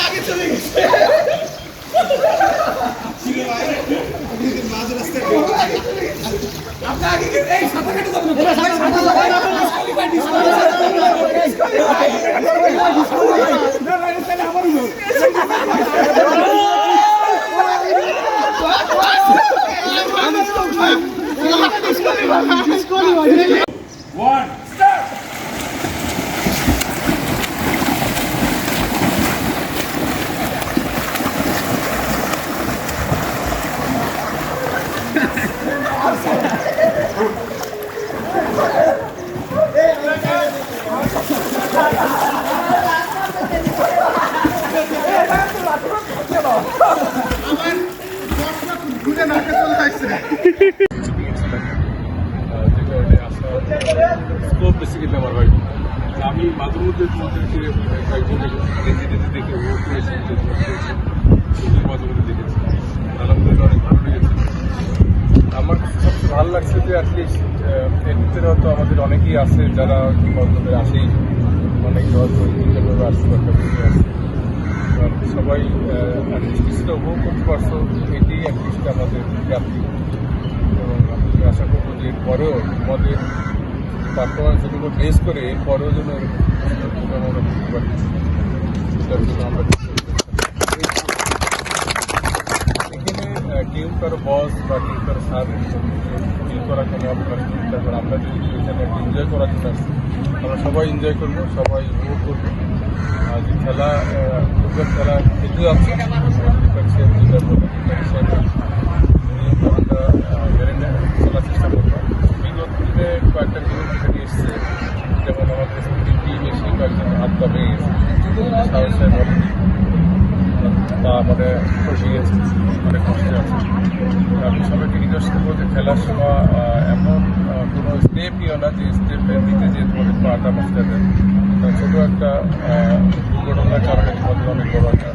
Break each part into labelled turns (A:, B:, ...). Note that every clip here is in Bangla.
A: আগে চলে গেছে
B: One, start! স্কোপ বেসিক্যালি ব্যবহার হয় আমি মাঝে মধ্যে তোমাদেরকে কয়েকজন দেখে ভোট করেছি মাঝে মধ্যে দেখেছি আলহামদুলিল্লাহ অনেক ভালো লেগেছে। আমার সবচেয়ে ভালো লাগছে যে অ্যাটলিস্ট এর ভিতরে হয়তো আমাদের অনেকেই আছে যারা বন্ধুদের আসেই অনেকে হয়তো ইন্টারভিউ আসছে বা একটা বুঝে আসছে সবাই অ্যাটলিস্ট কিছুটা উপভোগ করতে পারছো এটি অ্যাটলিস্ট আমাদের প্রাপ্তি এবং আমি আশা করবো যে এরপরেও আমাদের পারফরমেন্স যেগুলো বেস করে এরপরেও যেন আমরা করতে পারি সেটার জন্য আমরা এখানে কেউ কারো বস বা কেউ কারো সার ফিল করা কোনো অপকার নেই। তারপর আমরা যদি এখানে একটা এনজয় করার জন্য আসছি আমরা সবাই এনজয় করবো, সবাই উপভোগ করবো। আর যে খেলা ফুটবল খেলা খেলতে যাচ্ছে আমরা চলার চেষ্টা করবো। বিগত দিনে কয়েকটা নিয়ম এখানে এসছে, যেমন আমাদের টিম এসে কয়েকজন হাত পা ভেঙে গেছে, সাহসে পা মানে ফসে গেছে, অনেক কষ্টে আছে। আমি সবাইকে রিকোয়েস্ট করবো যে খেলার সময় এমন কোনো স্টেপ নিও না যে স্টেপের দিকে যে তোমাদের পাটা মস্তে দেয়। ছোটো একটা দুর্ঘটনার কারণে তোমাদের অনেক বড় একটা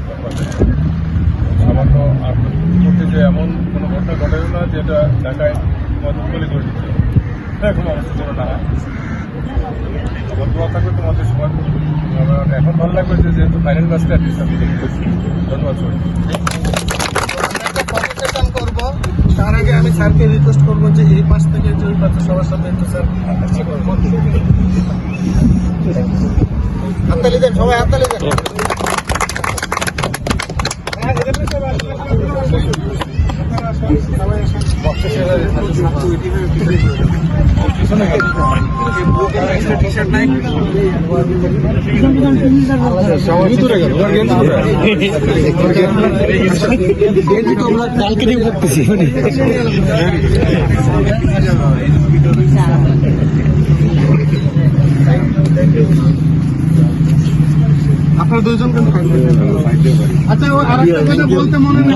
B: সামান্য করতে যে এমন কোনো ঘটনা ঘটে না যেটা ঢাকায় তোমাদের বলে করে দিতে এরকম অবস্থা যেন না হয়। ধন্যবাদ থাকবে তোমাদের সময়। এখন ভালো লাগবে যে যেহেতু ফাইনাল ম্যাচটা আমি দেখতে পাচ্ছি। ধন্যবাদ সবাই।
A: করবো তার আগে আমি স্যারকে রিকোয়েস্ট করবো যে এই পাশ থেকে যে ওই পাশে সবার সাথে একটু স্যার হাততালি দেন, সবাই হাততালি দেন। কালকে করতেছি আপনার দুইজন কেন থাকবেন? আচ্ছা আরেকটা কথা বলতে মনে নেই।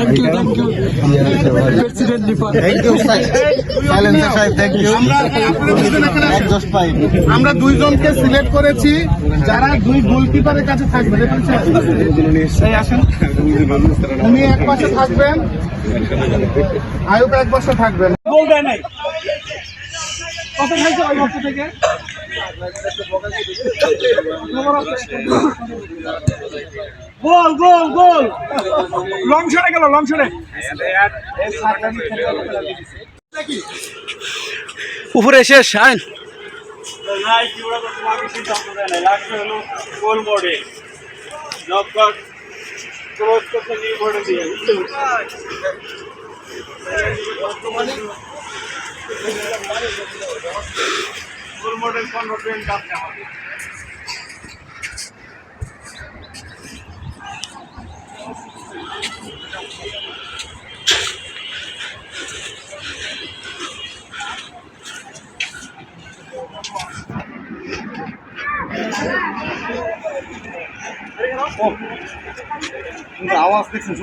A: আমরা দুইজনকে সিলেক্ট করেছি যারা দুই গোলকিপারের কাছে থাকবে। উনি এক পাশে থাকবেন, আয়ুব এক পাশে থাকবেন। কত খাইছে ওই বক্স থেকে? গোল গোল গোল লং শটে গেল, লং শটে উপরে এসে শাইন নাই কি ওরা তো তোমাকে সিদ্ধান্ত দেয় না, লাগবে হলো গোল মোডে নকআউট ক্রস করতে নিয়ে মোডে দিয়ে গোল মোডের 15 পয়েন্ট কাপছে আমাদের। আওয়াজ দেখছেন?